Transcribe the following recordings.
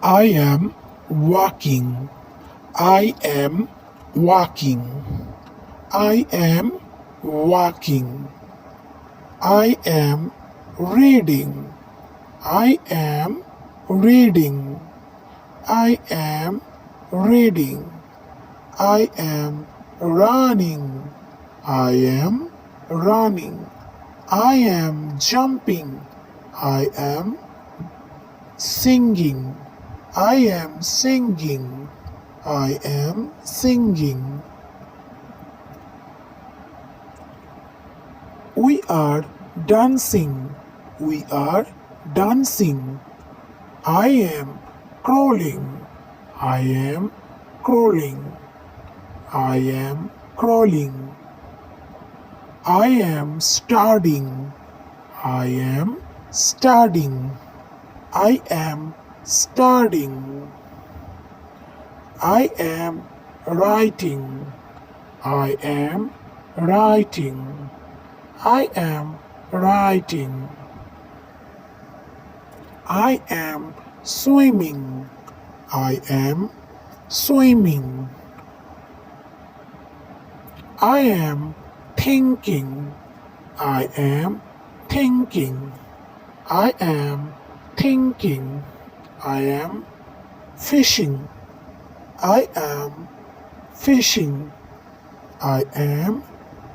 I am walking. I am walking. I am walking. I am reading. I am reading. I am reading. I am running. I am running. I am jumping. I am singing. I am singing. I am singing. We are dancing. We are dancing. I am crawling. I am crawling. I am crawling. I am studying. I am studying. I am studying. I am writing. I am writing. I am writing. I am swimming. I am swimming. I am thinking. I am thinking. I am thinking. I am fishing. I am fishing. I am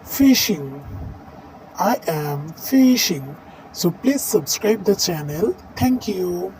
fishing. I am fishing. So please subscribe the channel. Thank you.